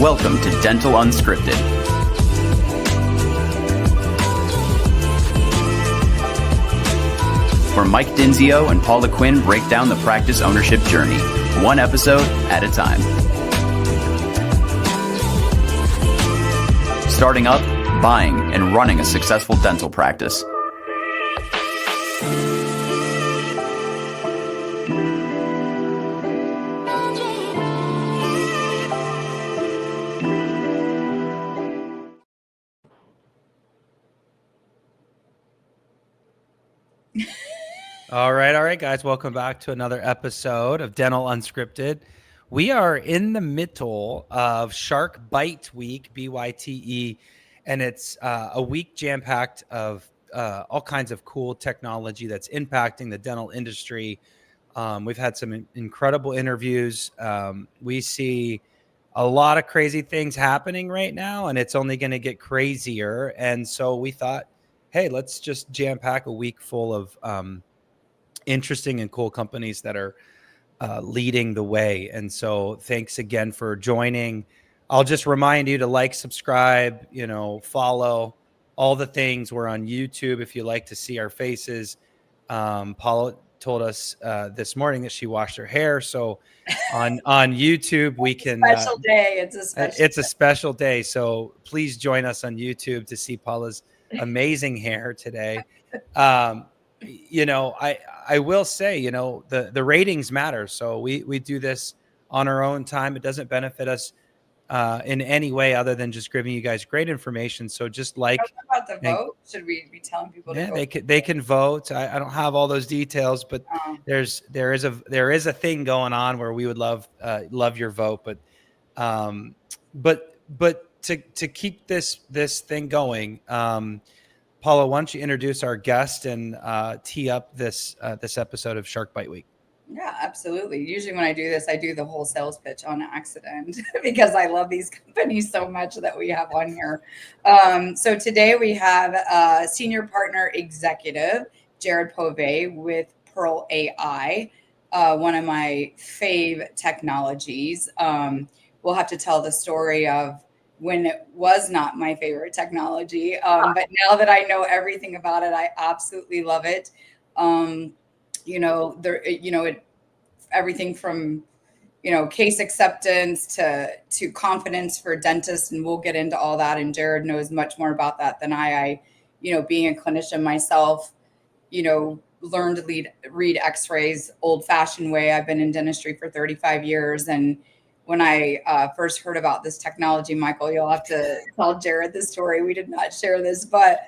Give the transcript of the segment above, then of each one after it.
Welcome to Dental Unscripted. Where Mike Dinzio and Paula Quinn break down the practice ownership journey, one episode at a time. Starting up, buying, and running a successful dental practice. All right, guys. Welcome back to another episode of Dental Unscripted. We are in the middle of Shark Bite Week, BYTE, and it's a week jam-packed of all kinds of cool technology that's impacting the dental industry. We've had some incredible interviews. We see a lot of crazy things happening right now, and it's only going to get crazier. And so we thought, hey, let's just jam-pack a week full of interesting and cool companies that are leading the way. And so thanks again for joining. I'll just remind you to like, subscribe, follow all the things. We're on YouTube if you like to see our faces. Paula told us this morning that she washed her hair. So on YouTube, we can special day. It's a special day. So please join us on YouTube to see Paula's amazing hair today. I will say, the ratings matter. So we do this on our own time. It doesn't benefit us in any way other than just giving you guys great information. So just like about the vote, should we be telling people to vote? They can vote. I don't have all those details, but there is a thing going on where we would love your vote. But to keep this thing going, Paula, why don't you introduce our guest and tee up this episode of Shark Bite Week? Yeah, absolutely. Usually when I do this, I do the whole sales pitch on accident because I love these companies so much that we have on here. So today we have Senior Partner Executive, Jared Pove with Pearl AI, one of my fave technologies. We'll have to tell the story of when it was not my favorite technology. But now that I know everything about it, I absolutely love it. Everything from, case acceptance to confidence for dentists. And we'll get into all that. And Jared knows much more about that than I being a clinician myself, learned to read x-rays old fashioned way. I've been in dentistry for 35 years. And when I first heard about this technology, Michael, you'll have to tell Jared the story. We did not share this, but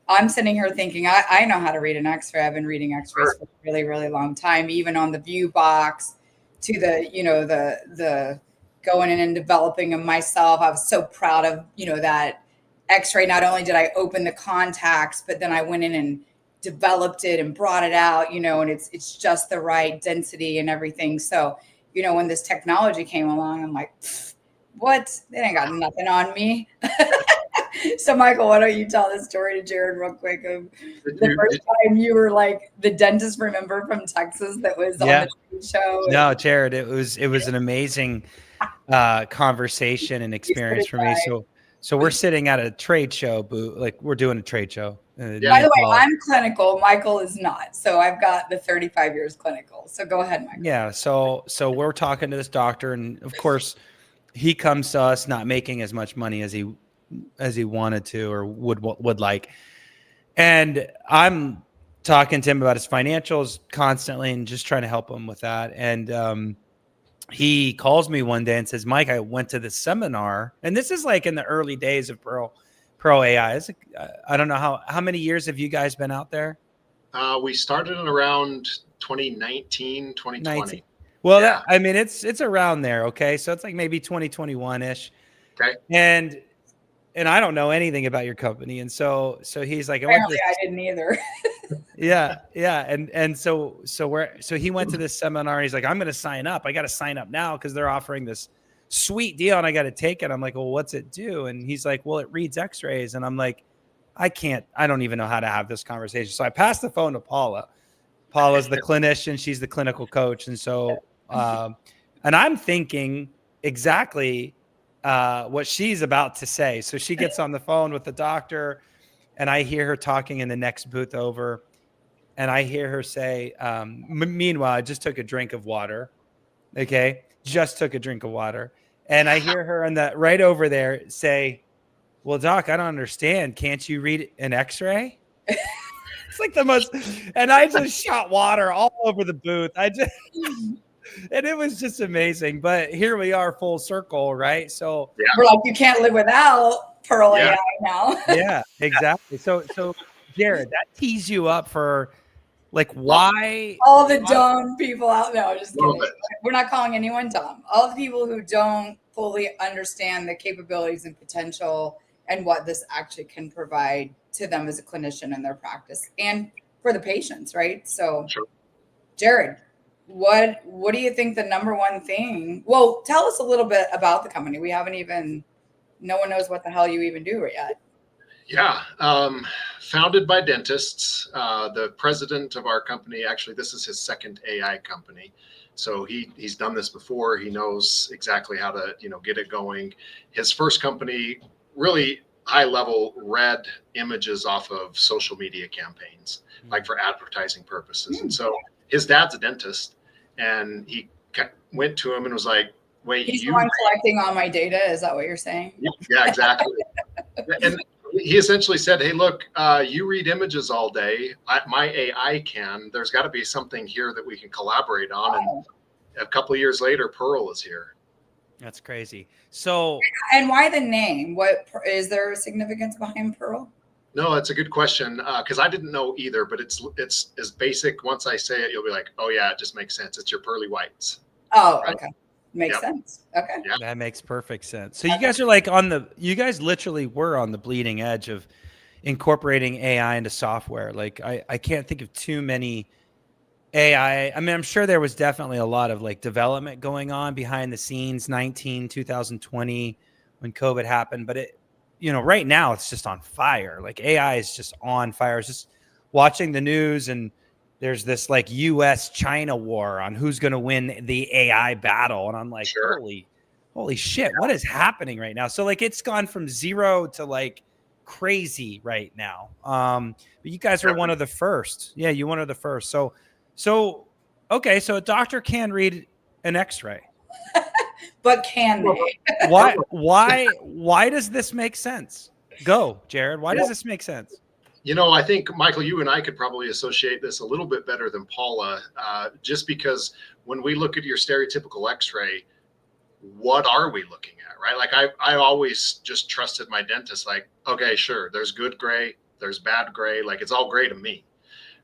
I'm sitting here thinking, I know how to read an x-ray. I've been reading x-rays for a really, really long time, even on the view box to the going in and developing them myself. I was so proud of, that x-ray. Not only did I open the contacts, but then I went in and developed it and brought it out, and it's just the right density and everything. So when this technology came along, I'm like, what? They ain't got nothing on me. So, Michael, why don't you tell the story to Jared real quick of the first time you were like the dentist, remember, from Texas that was on the trade show? No, Jared, it was an amazing conversation and experience for me. So we're sitting at a trade show booth, like we're doing a trade show. By the way, I'm clinical. Michael is not. So I've got the 35 years clinical. So go ahead, Michael. Yeah. So we're talking to this doctor, and of course, he comes to us not making as much money as he wanted to or would like. And I'm talking to him about his financials constantly and just trying to help him with that. And he calls me one day and says, Mike, I went to this seminar, and this is like in the early days of Pearl AI. I don't know how many years have you guys been out there? We started in around 2019, 2020. Well, yeah. It's around there. Okay. So it's like maybe 2021 ish. Okay. And I don't know anything about your company. And so he's like, I didn't either. Yeah. And so he went to this seminar, and he's like, I'm going to sign up. I got to sign up now because they're offering this sweet deal and I got to take it. I'm like, well, what's it do? And he's like, well, it reads x-rays. And I'm like, I don't even know how to have this conversation. So I passed the phone to Paula. Paula's the clinician. She's the clinical coach. And so, and I'm thinking exactly what she's about to say. So she gets on the phone with the doctor, and I hear her talking in the next booth over, and I hear her say, meanwhile, I just took a drink of water. Okay. Just took a drink of water. And I hear her on that right over there say, well, doc, I don't understand. Can't you read an x-ray? It's like the most, and I just shot water all over the booth. And it was just amazing. But here we are, full circle, right? So we're like, you can't live without Pearl Yeah. AI now. yeah, exactly. So Jared, that tees you up for like why All the dumb people out there. No, just Love kidding. it. We're not calling anyone dumb. All the people who don't fully understand the capabilities and potential and what this actually can provide to them as a clinician in their practice and for the patients, right? So, Sure. Jared, what do you think the number one thing? Well, tell us a little bit about the company. We haven't even. No one knows what the hell you even do yet. Yeah, founded by dentists. The president of our company, actually, this is his second AI company. So he's done this before. He knows exactly how to, get it going. His first company, really high level, read images off of social media campaigns, like for advertising purposes. And so his dad's a dentist, and he went to him and was like, "Wait, He's the one collecting all my data. Is that what you're saying?" Yeah, exactly. And he essentially said, "Hey, look, you read images all day. My AI can. There's got to be something here that we can collaborate on." And a couple of years later, Pearl is here. That's crazy. So, and why the name? What is there a significance behind Pearl? No, that's a good question, because I didn't know either. But it's as basic. Once I say it, you'll be like, "Oh yeah, it just makes sense. It's your pearly whites." Oh, right? okay. Makes sense. Okay. Yeah. that makes perfect sense. So you guys are like you guys literally were on the bleeding edge of incorporating AI into software. Like I can't think of too many AI. I mean, I'm sure there was definitely a lot of like development going on behind the scenes, 2020 when COVID happened, but right now it's just on fire. Like AI is just on fire. It's just watching the news, and there's this like US China war on who's going to win the AI battle. And I'm like, Sure. holy shit, what is happening right now? So like, it's gone from zero to like crazy right now. But you guys were one of the first. Yeah. You one of the first. So, okay. So a doctor can read an x-ray, but can they? why does this make sense? Go, Jared. Why does this make sense? I think, Michael, you and I could probably associate this a little bit better than Paula, just because when we look at your stereotypical x-ray, what are we looking at, right? Like I always just trusted my dentist, like, okay, sure, there's good gray, there's bad gray, like it's all gray to me,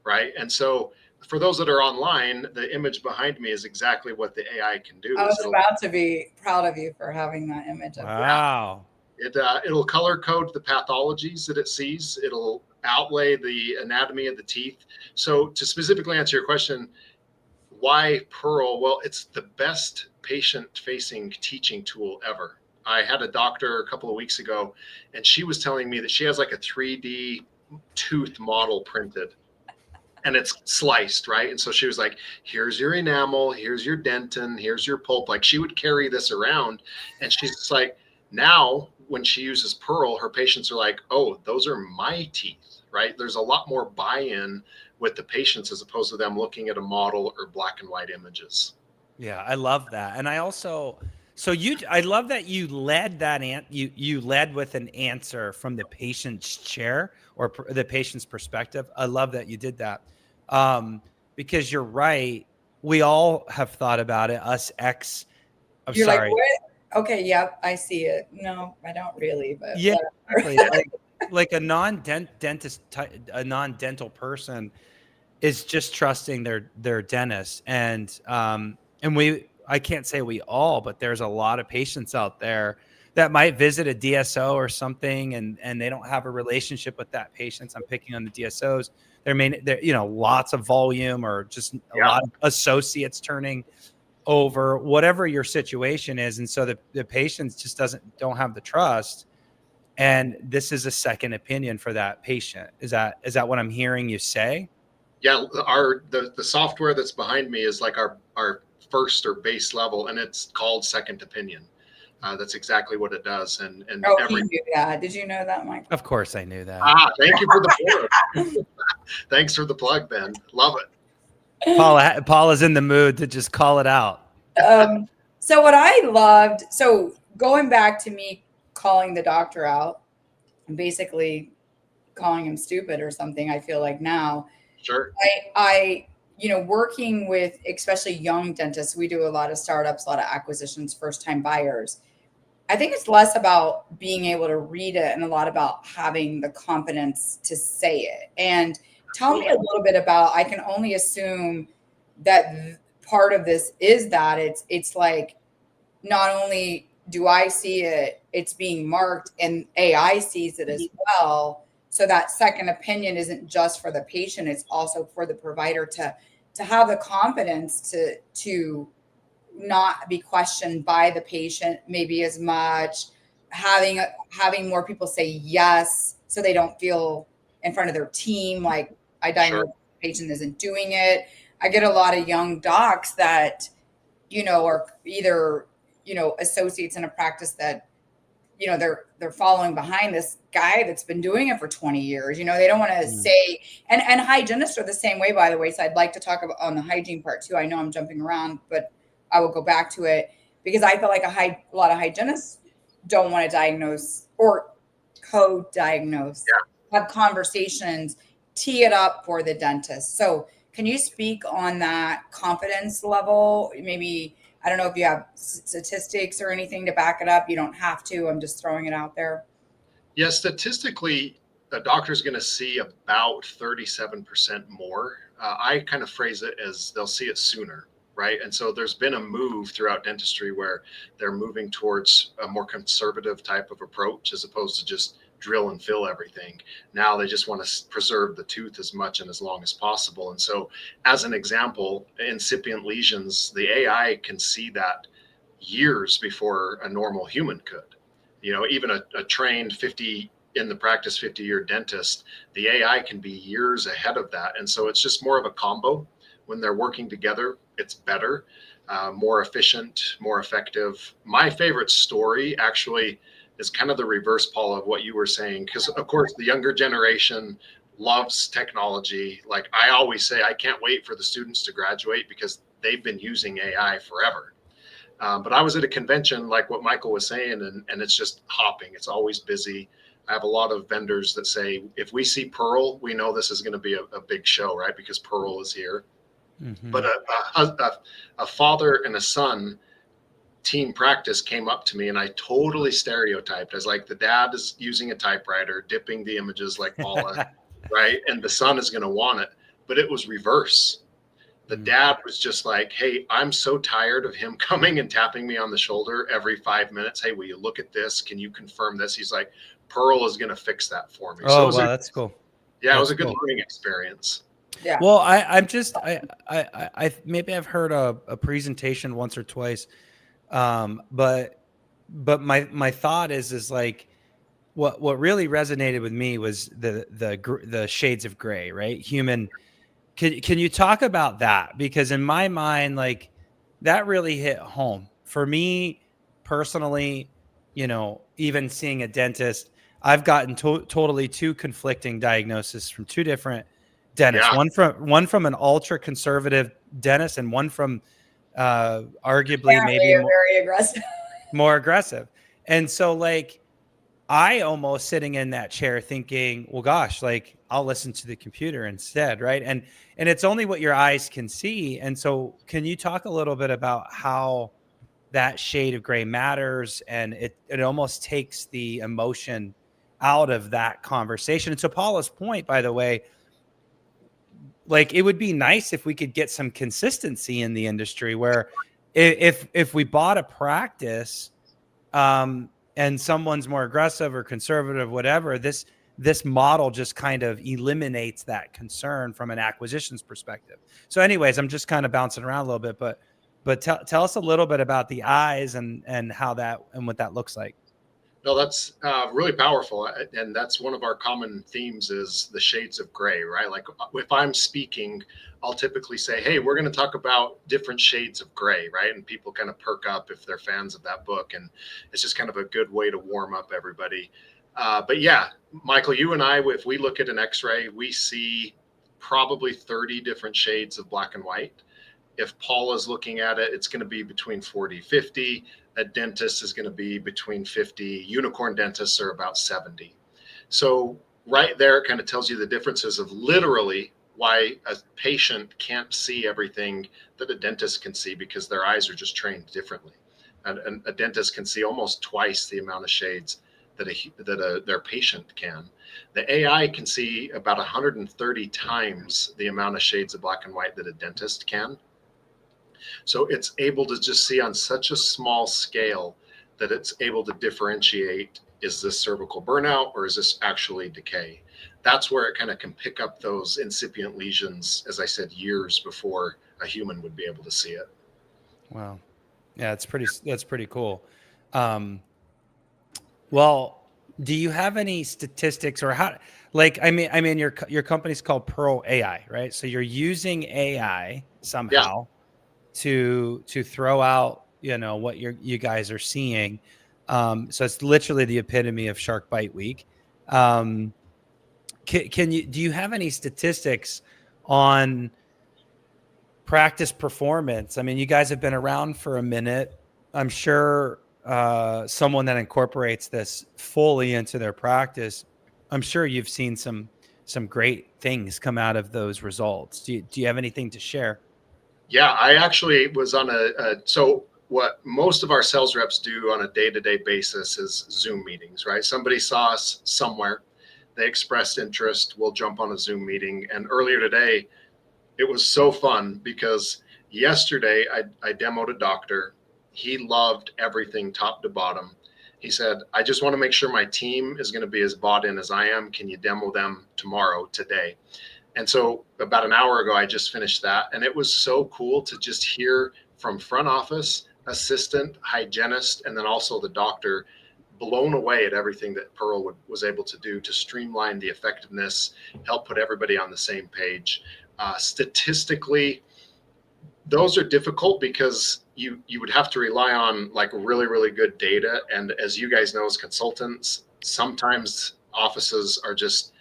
right? And so for those that are online, the image behind me is exactly what the AI can do. I was about to be proud of you for having that image. Wow. It'll color code the pathologies that it sees. It'll outlay the anatomy of the teeth. So to specifically answer your question, why Pearl? Well, it's the best patient-facing teaching tool ever. I had a doctor a couple of weeks ago, and she was telling me that she has like a 3D tooth model printed, and it's sliced, right? And so she was like, here's your enamel, here's your dentin, here's your pulp. Like she would carry this around, and she's just like, now when she uses Pearl, her patients are like, oh, those are my teeth, right? There's a lot more buy-in with the patients as opposed to them looking at a model or black and white images. Yeah, I love that. And I also, I love that you led that you led with an answer from the patient's chair or the patient's perspective. I love that you did that. Because you're right. We all have thought about it. You're sorry. Like, what? Okay, yep, I see it. No, I don't really, but yeah, exactly. like a non-dental person is just trusting their dentist. And I can't say we all, but there's a lot of patients out there that might visit a DSO or something, and they don't have a relationship with that patient. I'm picking on the DSOs. They're lots of volume or just a lot of associates turning over, whatever your situation is. And so the patients just don't have the trust. And this is a second opinion for that patient. Is that what I'm hearing you say? Yeah, the software that's behind me is like our first or base level, and it's called Second Opinion. That's exactly what it does. And Oh, he knew that. Did you know that, Mike? Of course I knew that. Thank you for the plug. Thanks for the plug, Ben. Love it. Paula's in the mood to just call it out. So what I loved, so going back to me calling the doctor out and basically calling him stupid or something, I feel like now, Sure. I working with especially young dentists, we do a lot of startups, a lot of acquisitions, first time buyers. I think it's less about being able to read it and a lot about having the confidence to say it. And tell me a little bit about, I can only assume that part of this is that it's like, not only do I see it, it's being marked and AI sees it as well. So that second opinion isn't just for the patient, it's also for the provider to have the confidence to not be questioned by the patient maybe as much, having more people say yes so they don't feel in front of their team like I diagnose the patient isn't doing it. I get a lot of young docs that are either associates in a practice that they're following behind this guy that's been doing it for 20 years. They don't want to say, and hygienists are the same way, by the way. So I'd like to talk about on the hygiene part too. I know I'm jumping around, but I will go back to it because I feel like a lot of hygienists don't want to diagnose or co-diagnose, have conversations, tee it up for the dentist. So can you speak on that confidence level? Maybe, I don't know if you have statistics or anything to back it up. You don't have to. I'm just throwing it out there. Yeah, statistically, a doctor's going to see about 37% more. I kind of phrase it as they'll see it sooner, right? And so there's been a move throughout dentistry where they're moving towards a more conservative type of approach as opposed to just drill and fill everything. Now they just want to preserve the tooth as much and as long as possible. And so as an example, incipient lesions, the AI can see that years before a normal human could. Even a trained 50-year dentist, the AI can be years ahead of that. And so it's just more of a combo. When they're working together, it's better, more efficient, more effective. My favorite story actually is kind of the reverse, Paul, of what you were saying. Because of course, the younger generation loves technology. Like I always say, I can't wait for the students to graduate because they've been using AI forever. But I was at a convention like what Michael was saying, and it's just hopping. It's always busy. I have a lot of vendors that say, if we see Pearl, we know this is going to be a big show, right? Because Pearl is here. Mm-hmm. But a father and a son team practice came up to me, and I totally stereotyped as like the dad is using a typewriter, dipping the images like Paula, right? And the son is going to want it. But it was reverse. The dad was just like, hey, I'm so tired of him coming and tapping me on the shoulder every 5 minutes. Hey, will you look at this? Can you confirm this? He's like, Pearl is going to fix that for me. Oh, wow, that's cool. Yeah, it was a good learning experience. Yeah. Well, I maybe I've heard a presentation once or twice, but my thought is like what really resonated with me was the shades of gray, right? Human. Can you talk about that? Because in my mind, like that really hit home for me personally. Even seeing a dentist, I've gotten totally two conflicting diagnoses from two different dentists. Yeah. One from an ultra conservative dentist, and one from arguably Apparently maybe very aggressive. more aggressive. And so like I almost sitting in that chair thinking, well, gosh, like I'll listen to the computer instead. Right. And it's only what your eyes can see. And so can you talk a little bit about how that shade of gray matters? And it almost takes the emotion out of that conversation. And to Paula's point, by the way, like it would be nice if we could get some consistency in the industry where if we bought a practice, and someone's more aggressive or conservative, whatever, this model just kind of eliminates that concern from an acquisitions perspective. So anyways, I'm just kind of bouncing around a little bit, but tell us a little bit about the eyes and how that and what that looks like. No, that's really powerful. And that's one of our common themes is the shades of gray, right? Like if I'm speaking, I'll typically say, hey, we're going to talk about different shades of gray, right? And people kind of perk up if they're fans of that book. And it's just kind of a good way to warm up everybody. But yeah, Michael, you and I, if we look at an x-ray, we see probably 30 different shades of black and white. If Paul is looking at it, it's going to be between 40, 50. A dentist is going to be between 50. Unicorn dentists are about 70. So right there, it kind of tells you the differences of literally why a patient can't see everything that a dentist can see because their eyes are just trained differently. And a dentist can see almost twice the amount of shades that their patient can. The AI can see about 130 times the amount of shades of black and white that a dentist can. So it's able to just see on such a small scale that it's able to differentiate, is this cervical burnout or is this actually decay? That's where it kind of can pick up those incipient lesions, as I said, years before a human would be able to see it. Wow. Yeah, that's pretty cool. Well, do you have any statistics or how, like, I mean, your company's called Pearl AI, right? So you're using AI somehow to throw out, what you guys are seeing. So it's literally the epitome of Shark Bite Week. Do you have any statistics on practice performance? I mean, you guys have been around for a minute. I'm sure someone that incorporates this fully into their practice, I'm sure you've seen some great things come out of those results. Do you have anything to share? Yeah, I actually was on so what most of our sales reps do on a day-to-day basis is Zoom meetings, right? Somebody saw us somewhere, they expressed interest, we'll jump on a Zoom meeting. And earlier today, it was so fun because yesterday I demoed a doctor. He loved everything top to bottom. He said, I just want to make sure my team is going to be as bought in as I am. Can you demo them today? And so about an hour ago, I just finished that. And it was so cool to just hear from front office, assistant, hygienist, and then also the doctor blown away at everything that Pearl was able to do to streamline the effectiveness, help put everybody on the same page. Statistically, those are difficult because you would have to rely on like really, really good data. And as you guys know, as consultants, sometimes offices are just,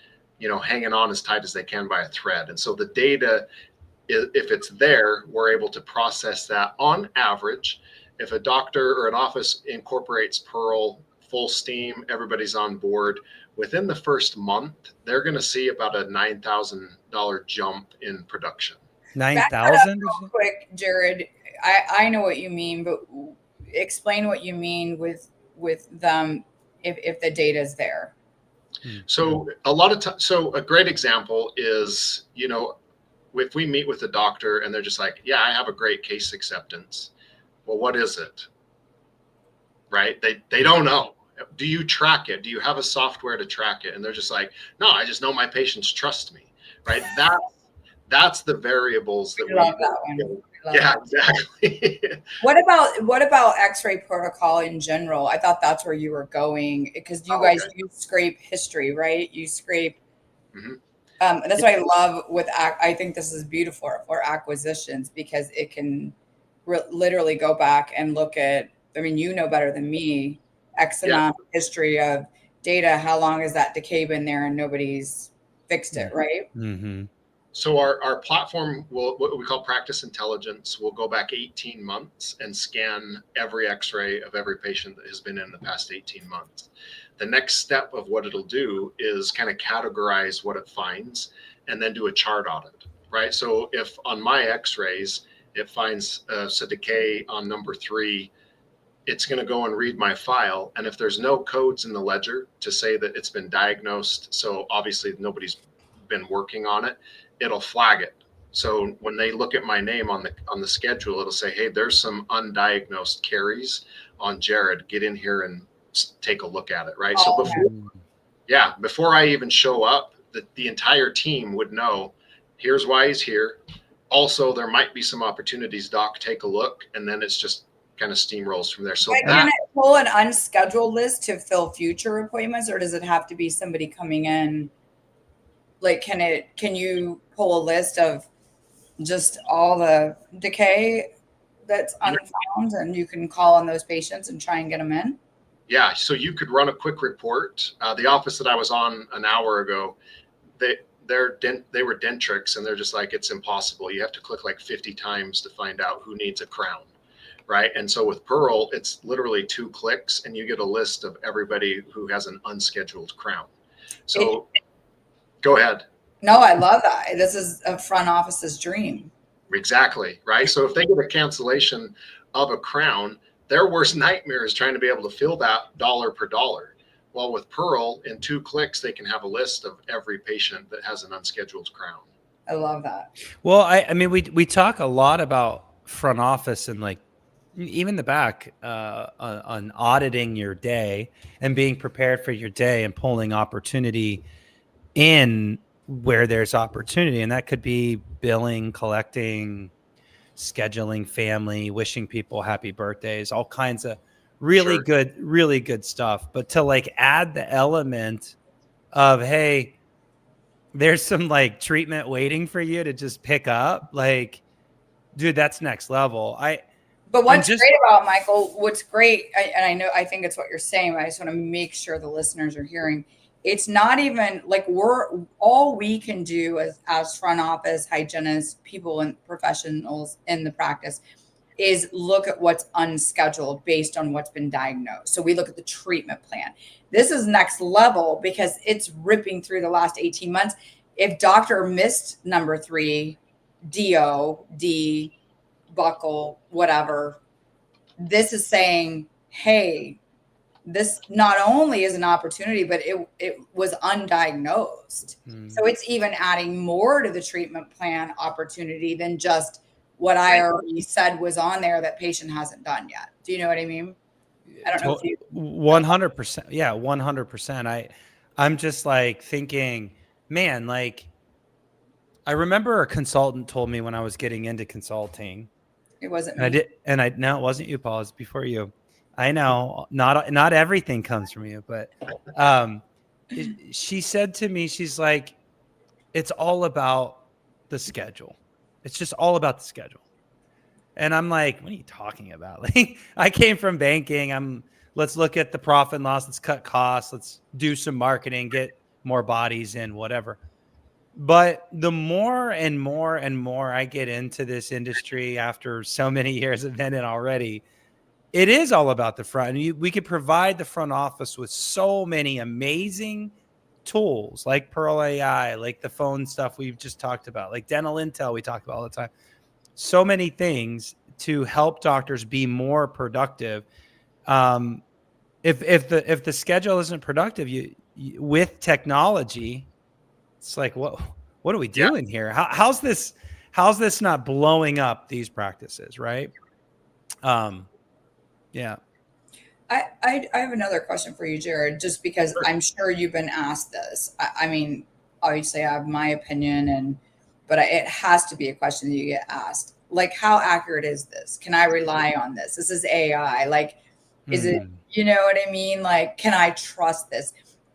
hanging on as tight as they can by a thread. And so the data, if it's there, we're able to process that on average. If a doctor or an office incorporates Pearl full steam, everybody's on board, within the first month, they're going to see about a $9,000 jump in production. 9,000? Quick, Jared, I know what you mean, but explain what you mean with them if the data is there. So a lot of times, so a great example is, if we meet with a doctor and they're just like, yeah, I have a great case acceptance. Well, what is it? Right? They don't know. Do you track it? Do you have a software to track it? And they're just like, no, I just know my patients trust me. Right? That's the variables that we love that one. Yeah, exactly. What about X-ray protocol in general? I thought that's where you were going because you guys you scrape history, right? You scrape. Mm-hmm. That's what I love with. I think this is beautiful for acquisitions because it can literally go back and look at. I mean, you know better than me. X amount of history of data. How long has that decay been there and nobody's fixed it, right? Mm-hmm. So our platform what we call practice intelligence will go back 18 months and scan every x-ray of every patient that has been in the past 18 months. The next step of what it'll do is kind of categorize what it finds and then do a chart audit, right? So if on my x-rays, it finds a decay on number 3, it's going to go and read my file. And if there's no codes in the ledger to say that it's been diagnosed, so obviously nobody's been working on it, it'll flag it. So when they look at my name on the schedule, it'll say, hey, there's some undiagnosed caries on Jared. Get in here and take a look at it, right? So before I even show up, the entire team would know, here's why he's here. Also, there might be some opportunities, doc, take a look. And then it's just kind of steamrolls from there. So can pull an unscheduled list to fill future appointments, or does it have to be somebody coming in? Like, can you pull a list of just all the decay that's unfound, and you can call on those patients and try and get them in? Yeah, so you could run a quick report. The office that I was on an hour ago, they were dentrix, and they're just like, it's impossible. You have to click like 50 times to find out who needs a crown, right? And so with Pearl, it's literally 2 clicks, and you get a list of everybody who has an unscheduled crown. So go ahead. No, I love that. This is a front office's dream. Exactly, right? So if they get a cancellation of a crown, their worst nightmare is trying to be able to fill that dollar per dollar. Well, with Pearl, in 2 clicks, they can have a list of every patient that has an unscheduled crown. I love that. Well, I mean, we talk a lot about front office and like even the back on auditing your day and being prepared for your day and pulling opportunity in where there's opportunity. And that could be billing, collecting, scheduling family, wishing people happy birthdays, all kinds of really good stuff. But to like add the element of, hey, there's some like treatment waiting for you to just pick up, like, dude, that's next level. But what's great about Michael, and I think it's what you're saying, but I just want to make sure the listeners are hearing. It's not even like all we can do as front office hygienists, people and professionals in the practice is look at what's unscheduled based on what's been diagnosed. So we look at the treatment plan. This is next level because it's ripping through the last 18 months. If doctor missed number 3, DO, D, buckle, whatever, this is saying, hey, this not only is an opportunity, but it was undiagnosed. So it's even adding more to the treatment plan opportunity than just what I already said was on there that patient hasn't done yet. Do you know what I mean? I don't know if you 100%. Yeah, 100%. I'm just like thinking, man, like I remember a consultant told me when I was getting into consulting. It wasn't me. No, it wasn't you, Paul. It was before you. I know not everything comes from you, but she said to me, she's like, it's all about the schedule. It's just all about the schedule. And I'm like, what are you talking about? Like, I came from banking. Let's look at the profit and loss. Let's cut costs. Let's do some marketing, get more bodies in, whatever. But the more and more and more I get into this industry after so many years of been in already, it is all about the front. We could provide the front office with so many amazing tools like Pearl AI, like the phone stuff we've just talked about, like dental intel we talk about all the time. So many things to help doctors be more productive. If the schedule isn't productive, you with technology, it's like, what are we doing here? How's this not blowing up these practices, right? Yeah. I have another question for you, Jared, just because I'm sure you've been asked this. I mean, obviously I have my opinion, but it has to be a question that you get asked. Like, how accurate is this? Can I rely on this? This is AI. Like, is it, you know what I mean? Like, can I trust this?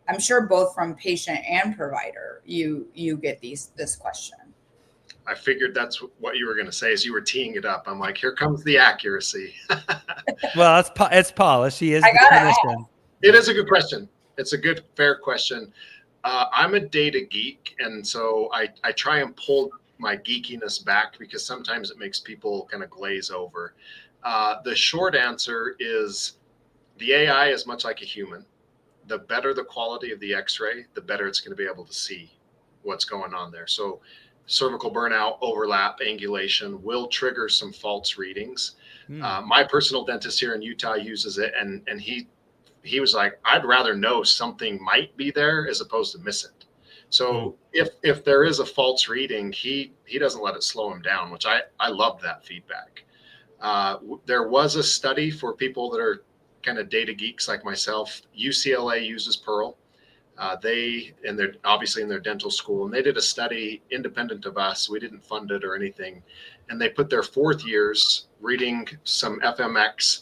I'm sure both from patient and provider, you get this question. I figured that's what you were going to say as you were teeing it up. I'm like, here comes the accuracy. Well, it's Paula. She is. It is a good question. It's a good, fair question. I'm a data geek, and so I try and pull my geekiness back because sometimes it makes people kind of glaze over. The short answer is the AI is much like a human. The better the quality of the X-ray, the better it's going to be able to see what's going on there. So cervical burnout, overlap, angulation will trigger some false readings. My personal dentist here in Utah uses it, and he was like, I'd rather know something might be there as opposed to miss it. So if there is a false reading, he doesn't let it slow him down, which I love that feedback. There was a study for people that are kind of data geeks like myself. UCLA uses Pearl. They're obviously in their dental school, and they did a study independent of us. We didn't fund it or anything. And they put their 4th years reading some FMX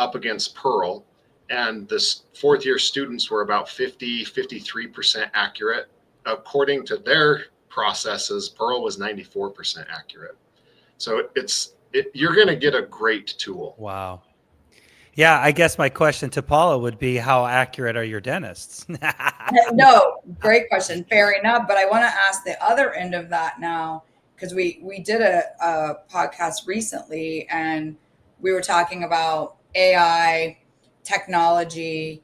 up against Pearl, and this fourth year students were about 53% accurate. According to their processes, Pearl was 94% accurate. So you're going to get a great tool. Wow. Yeah, I guess my question to Paula would be, how accurate are your dentists? No, great question. Fair enough. But I want to ask the other end of that now, because we did a podcast recently, and we were talking about AI technology,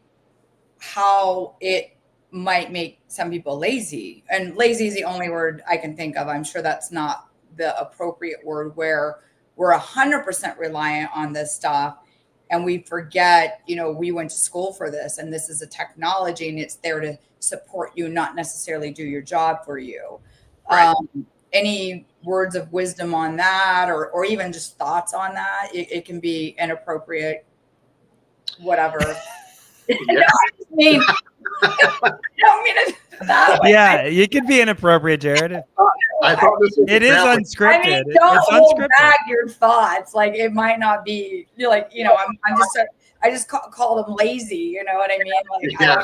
how it might make some people lazy. And lazy is the only word I can think of. I'm sure that's not the appropriate word, where we're 100% reliant on this stuff. And we forget, we went to school for this, and this is a technology, and it's there to support you, not necessarily do your job for you. Right. Any words of wisdom on that, or even just thoughts on that? It can be inappropriate, whatever. Yeah. I mean, I don't mean it that way. Yeah, you could be inappropriate, Jared. I thought this was It is exactly- unscripted. I mean, don't It's hold unscripted. back your thoughts. Like, it might not be, I just call them lazy. You know what I mean? Like, Yeah.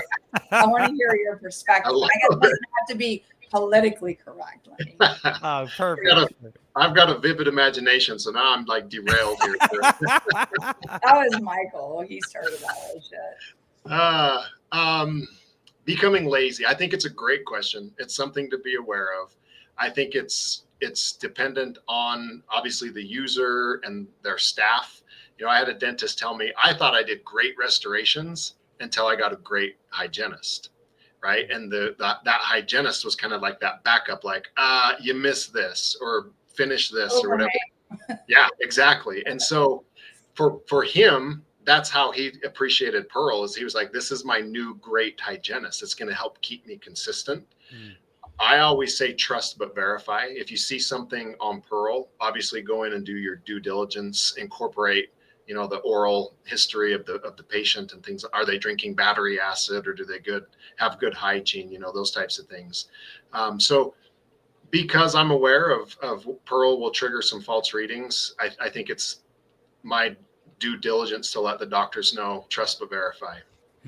I want to hear your perspective. I love I guess it it. doesn't have to be politically correct, Lenny. Oh, perfect. I've got a vivid imagination, so now I'm like derailed here. That was Michael. He started that whole shit. Becoming lazy. I think it's a great question. It's something to be aware of. I think it's dependent on obviously the user and their staff. I had a dentist tell me, I thought I did great restorations until I got a great hygienist, right? And that hygienist was kind of like that backup, like, you missed this or finish this or whatever. Yeah, exactly. And so for him, that's how he appreciated Pearl, is he was like, this is my new great hygienist. It's going to help keep me consistent. I always say trust but verify. If you see something on Pearl, obviously go in and do your due diligence, incorporate, the oral history of the patient and things. Are they drinking battery acid, or do they have good hygiene? Those types of things. So because I'm aware of Pearl will trigger some false readings, I think it's my due diligence to let the doctors know, trust but verify.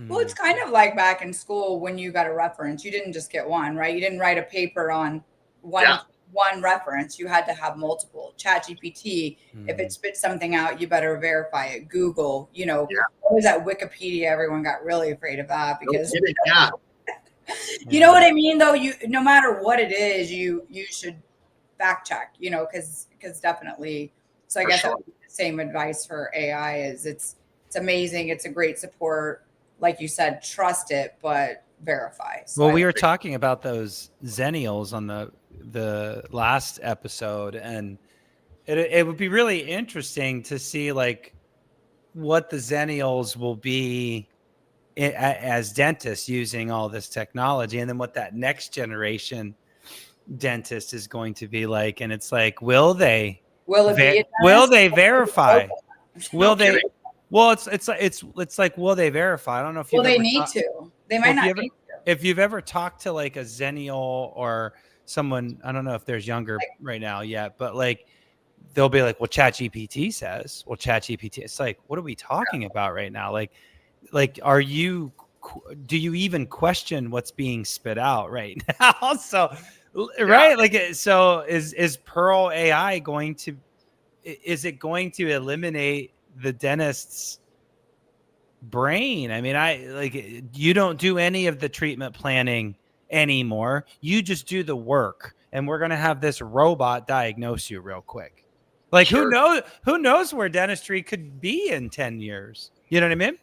Well, it's kind of like back in school when you got a reference. You didn't just get one, right? You didn't write a paper on one reference. You had to have multiple. ChatGPT, if it spits something out, you better verify it. Google, what was that Wikipedia? Everyone got really afraid of that because you know what I mean, though. No matter what it is, you should fact check, because definitely. So I guess that would be the same advice for AI. Is it's amazing. It's a great support. Like you said, trust it, but verify. So we were talking about those Zennials on the last episode, and it would be really interesting to see like what the Zennials will be as dentists using all this technology, and then what that next generation dentist is going to be like. And it's like, will they verify? Will they? Well, it's like, will they verify? I don't know if they need to. They might not need to. If you've ever talked to like a Zennial or someone, I don't know if there's younger right now yet, but like they'll be like, well, ChatGPT says, it's like, what are we talking about right now? Like, do you even question what's being spit out right now? So, right. Like, so is Pearl AI going to eliminate the dentist's brain? I mean, you don't do any of the treatment planning anymore. You just do the work, and we're going to have this robot diagnose you real quick. Like, who knows where dentistry could be in 10 years? You know what I mean?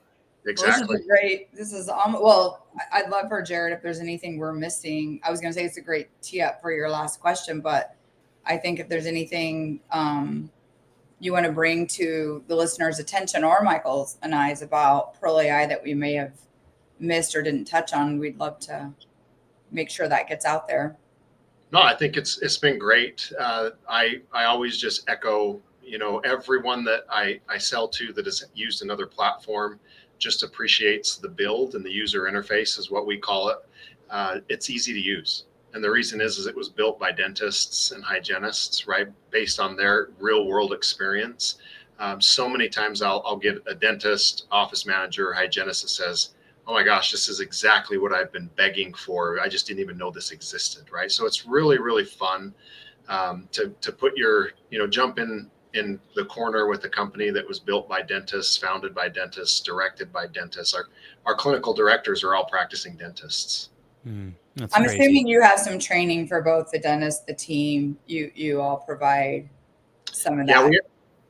Exactly. Well, I'd love for Jared, if there's anything we're missing. I was going to say it's a great tee up for your last question, but I think if there's anything you want to bring to the listeners' attention, or Michael's and I's, about Pearl AI that we may have missed or didn't touch on, we'd love to make sure that gets out there. No, I think it's been great. I always just echo, everyone that I sell to that has used another platform just appreciates the build, and the user interface is what we call it. It's easy to use. And the reason is it was built by dentists and hygienists, right? Based on their real world experience. So many times I'll get a dentist, office manager, or hygienist that says, oh my gosh, this is exactly what I've been begging for. I just didn't even know this existed, right? So it's really, really fun to put your, jump in the corner with a company that was built by dentists, founded by dentists, directed by dentists. Our clinical directors are all practicing dentists. I'm crazy. assuming you have some training for both the dentist, the team. You all provide some of that. Yeah,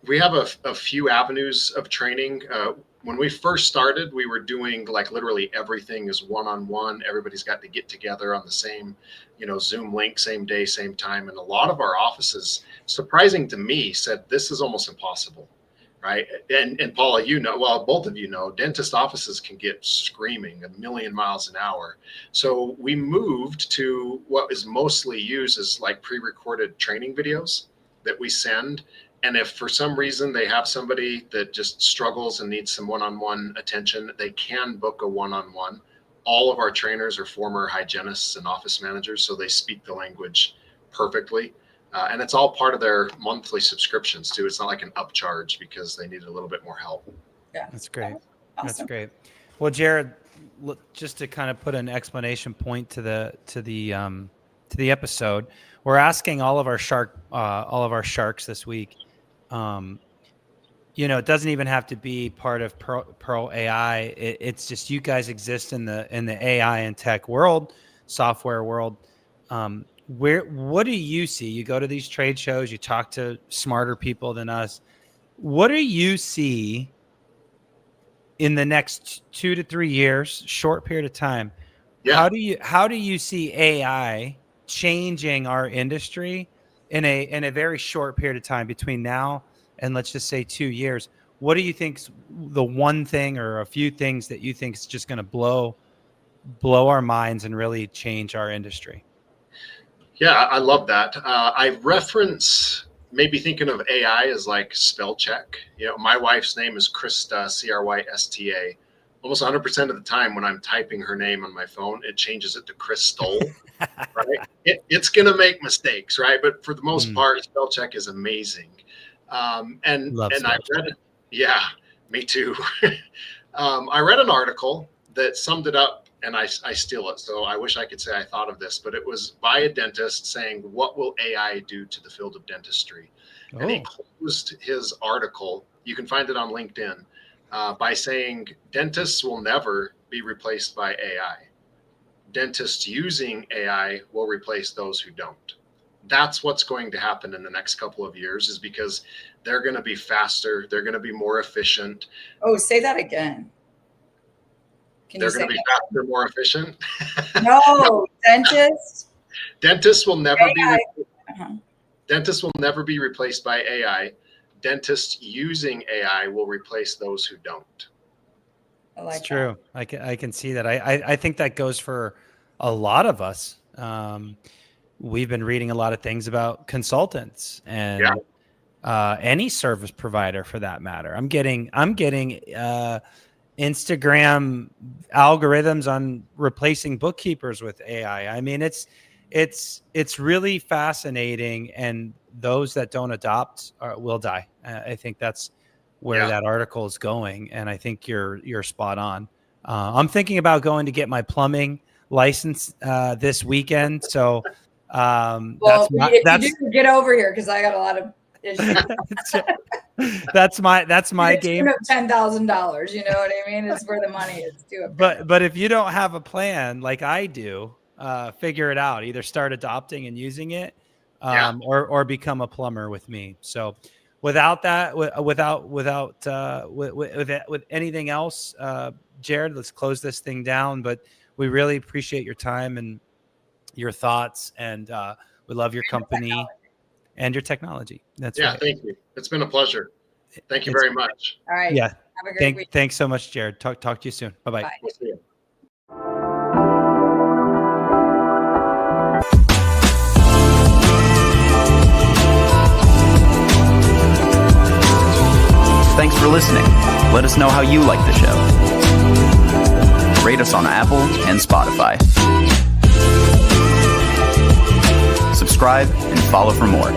we have a few avenues of training. When we first started, we were doing like literally everything is one-on-one. Everybody's got to get together on the same, Zoom link, same day, same time. And a lot of our offices, surprising to me, said this is almost impossible, right? And Paula, both of you know, dentist offices can get screaming 1,000,000 miles an hour. So we moved to what is mostly used as like pre-recorded training videos that we send. And if for some reason they have somebody that just struggles and needs some one-on-one attention, they can book a one-on-one. All of our trainers are former hygienists and office managers, so they speak the language perfectly. And it's all part of their monthly subscriptions too. It's not like an upcharge because they need a little bit more help. Yeah, That's great. Awesome. That's great. Well, Jared, just to kind of put an exclamation point to the episode, we're asking all of our sharks this week. It doesn't even have to be part of Pearl AI. It's just you guys exist in the AI and tech world, software world. What do you see? You go to these trade shows, you talk to smarter people than us. What do you see in the next 2 to 3 years, short period of time? Yeah. How do you see AI changing our industry in a very short period of time between now and let's just say 2 years? What do you think's the one thing or a few things that you think is just going to blow our minds and really change our industry? Yeah, I love that. I reference maybe thinking of AI as like spell check. My wife's name is Krista, Crysta. Almost 100% of the time when I'm typing her name on my phone, it changes it to Crystal, right? It's going to make mistakes, right? But for the most part, spell check is amazing. And I read it. Yeah, me too. I read an article that summed it up, and I steal it. So I wish I could say I thought of this, but it was by a dentist saying, what will AI do to the field of dentistry? Oh. And he closed his article. You can find it on LinkedIn. By saying dentists will never be replaced by AI. Dentists using AI will replace those who don't. That's what's going to happen in the next couple of years, is because they're going to be faster. They're going to be more efficient. Oh, say that again. They're going to be faster, more efficient. No, dentists will never Dentists will never be replaced by AI. Dentists using AI will replace those who don't. It's true. I can see that. I think that goes for a lot of us. We've been reading a lot of things about consultants and any service provider for that matter. I'm getting Instagram algorithms on replacing bookkeepers with AI. I mean, it's really fascinating, and those that don't adopt will die. I think that's where that article is going, and I think you're spot on. I'm thinking about going to get my plumbing license this weekend. So, if you do, get over here because I got a lot of issues. that's my game. $10,000. You know what I mean? It's where the money is too. But if you don't have a plan like I do, figure it out. Either start adopting and using it, or become a plumber with me. So, without that, with anything else, Jared, let's close this thing down. But we really appreciate your time and your thoughts, and we love your company and your technology. That's right. Thank you. It's been a pleasure. Thank you very much. All right. Yeah. Have a great week. Thanks so much, Jared. Talk to you soon. Bye-bye. Bye. We'll see you. Thanks for listening. Let us know how you like the show. Rate us on Apple and Spotify. Subscribe and follow for more.